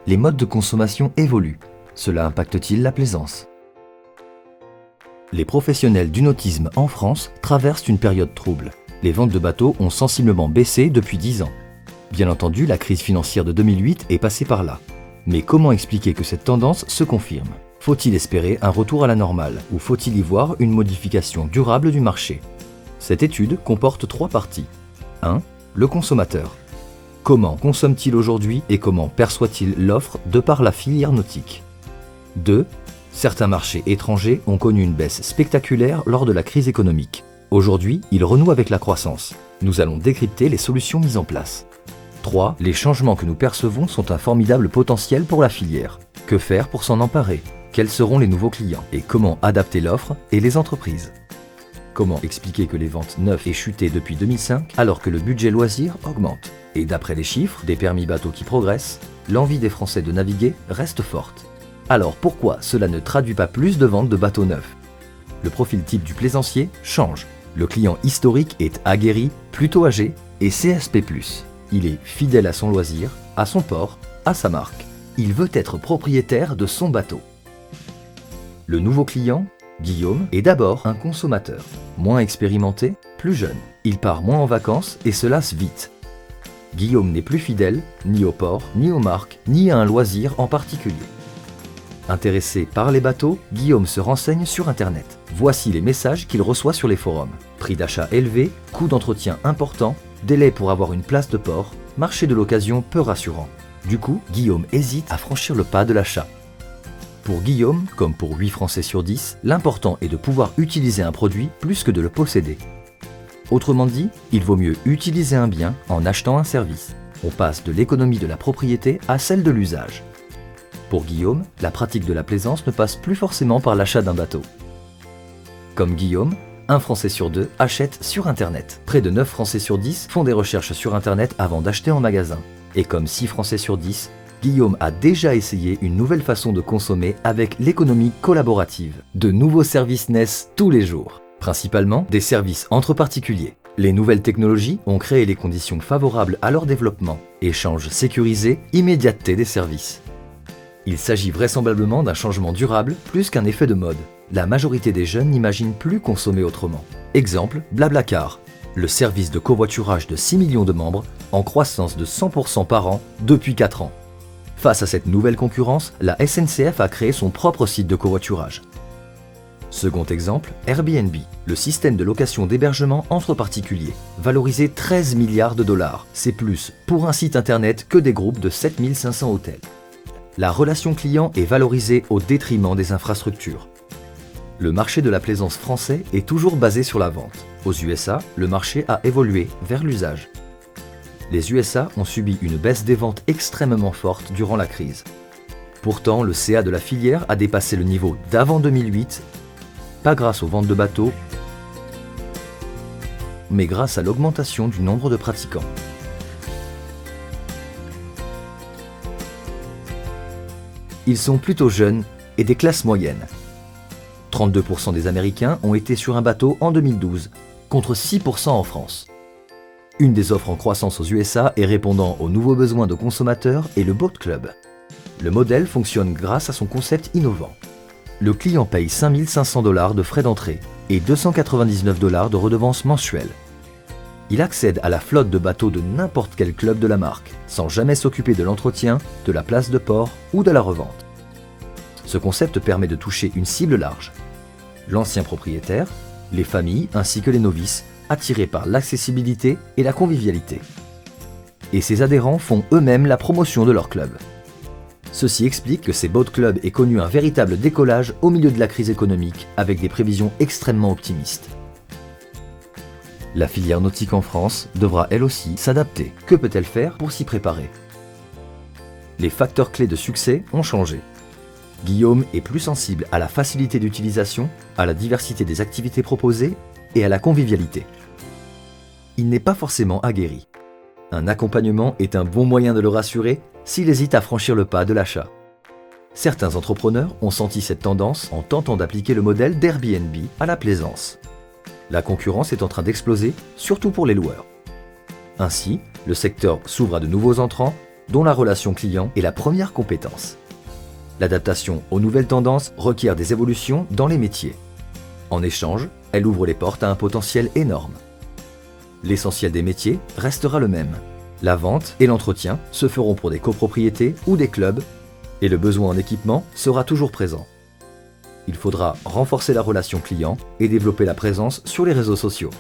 les modes de consommation évoluent. Cela impacte-t-il la plaisance? Les professionnels du nautisme en France traversent une période trouble. Les ventes de bateaux ont sensiblement baissé depuis 10 ans. Bien entendu, la crise financière de 2008 est passée par là. Mais comment expliquer que cette tendance se confirme? Faut-il espérer un retour à la normale ou faut-il y voir une modification durable du marché? Cette étude comporte 3 parties. 1. Le consommateur. Comment consomme-t-il aujourd'hui et comment perçoit-il l'offre de par la filière nautique? 2. Certains marchés étrangers ont connu une baisse spectaculaire lors de la crise économique. Aujourd'hui, ils renouent avec la croissance. Nous allons décrypter les solutions mises en place. 3. Les changements que nous percevons sont un formidable potentiel pour la filière. Que faire pour s'en emparer? Quels seront les nouveaux clients? Et comment adapter l'offre et les entreprises? Comment expliquer que les ventes neuves aient chuté depuis 2005 alors que le budget loisir augmente? Et d'après les chiffres des permis bateaux qui progressent, l'envie des Français de naviguer reste forte. Alors pourquoi cela ne traduit pas plus de ventes de bateaux neufs? Le profil type du plaisancier change. Le client historique est aguerri, plutôt âgé et CSP+. Il est fidèle à son loisir, à son port, à sa marque. Il veut être propriétaire de son bateau. Le nouveau client, Guillaume, est d'abord un consommateur. Moins expérimenté, plus jeune. Il part moins en vacances et se lasse vite. Guillaume n'est plus fidèle, ni au port, ni aux marques, ni à un loisir en particulier. Intéressé par les bateaux, Guillaume se renseigne sur Internet. Voici les messages qu'il reçoit sur les forums. Prix d'achat élevé, coût d'entretien important, délai pour avoir une place de port, marché de l'occasion peu rassurant. Du coup, Guillaume hésite à franchir le pas de l'achat. Pour Guillaume, comme pour 8 Français sur 10, l'important est de pouvoir utiliser un produit plus que de le posséder. Autrement dit, il vaut mieux utiliser un bien en achetant un service. On passe de l'économie de la propriété à celle de l'usage. Pour Guillaume, la pratique de la plaisance ne passe plus forcément par l'achat d'un bateau. Comme Guillaume, 1 Français sur 2 achète sur Internet. Près de 9 Français sur 10 font des recherches sur Internet avant d'acheter en magasin. Et comme 6 Français sur 10, Guillaume a déjà essayé une nouvelle façon de consommer avec l'économie collaborative. De nouveaux services naissent tous les jours, principalement des services entre particuliers. Les nouvelles technologies ont créé les conditions favorables à leur développement. Échange sécurisé, immédiateté des services. Il s'agit vraisemblablement d'un changement durable plus qu'un effet de mode. La majorité des jeunes n'imaginent plus consommer autrement. Exemple, Blablacar, le service de covoiturage de 6 millions de membres, en croissance de 100% par an depuis 4 ans. Face à cette nouvelle concurrence, la SNCF a créé son propre site de covoiturage. Second exemple, Airbnb, le système de location d'hébergement entre particuliers, valorisé 13 milliards de dollars. C'est plus pour un site internet que des groupes de 7500 hôtels. La relation client est valorisée au détriment des infrastructures. Le marché de la plaisance français est toujours basé sur la vente. Aux USA, le marché a évolué vers l'usage. Les USA ont subi une baisse des ventes extrêmement forte durant la crise. Pourtant, le CA de la filière a dépassé le niveau d'avant 2008, pas grâce aux ventes de bateaux, mais grâce à l'augmentation du nombre de pratiquants. Ils sont plutôt jeunes et des classes moyennes. 32% des Américains ont été sur un bateau en 2012, contre 6% en France. Une des offres en croissance aux USA et répondant aux nouveaux besoins de consommateurs est le Boat Club. Le modèle fonctionne grâce à son concept innovant. Le client paye 5 500 $ de frais d'entrée et 299 $ de redevance mensuelle. Il accède à la flotte de bateaux de n'importe quel club de la marque, sans jamais s'occuper de l'entretien, de la place de port ou de la revente. Ce concept permet de toucher une cible large. L'ancien propriétaire, les familles ainsi que les novices, attirés par l'accessibilité et la convivialité. Et ses adhérents font eux-mêmes la promotion de leur club. Ceci explique que ces boat clubs aient connu un véritable décollage au milieu de la crise économique avec des prévisions extrêmement optimistes. La filière nautique en France devra elle aussi s'adapter. Que peut-elle faire pour s'y préparer? Les facteurs clés de succès ont changé. Guillaume est plus sensible à la facilité d'utilisation, à la diversité des activités proposées et à la convivialité. Il n'est pas forcément aguerri. Un accompagnement est un bon moyen de le rassurer s'il hésite à franchir le pas de l'achat. Certains entrepreneurs ont senti cette tendance en tentant d'appliquer le modèle d'Airbnb à la plaisance. La concurrence est en train d'exploser, surtout pour les loueurs. Ainsi, le secteur s'ouvre à de nouveaux entrants, dont la relation client est la première compétence. L'adaptation aux nouvelles tendances requiert des évolutions dans les métiers. En échange, elle ouvre les portes à un potentiel énorme. L'essentiel des métiers restera le même. La vente et l'entretien se feront pour des copropriétés ou des clubs et le besoin en équipement sera toujours présent. Il faudra renforcer la relation client et développer la présence sur les réseaux sociaux.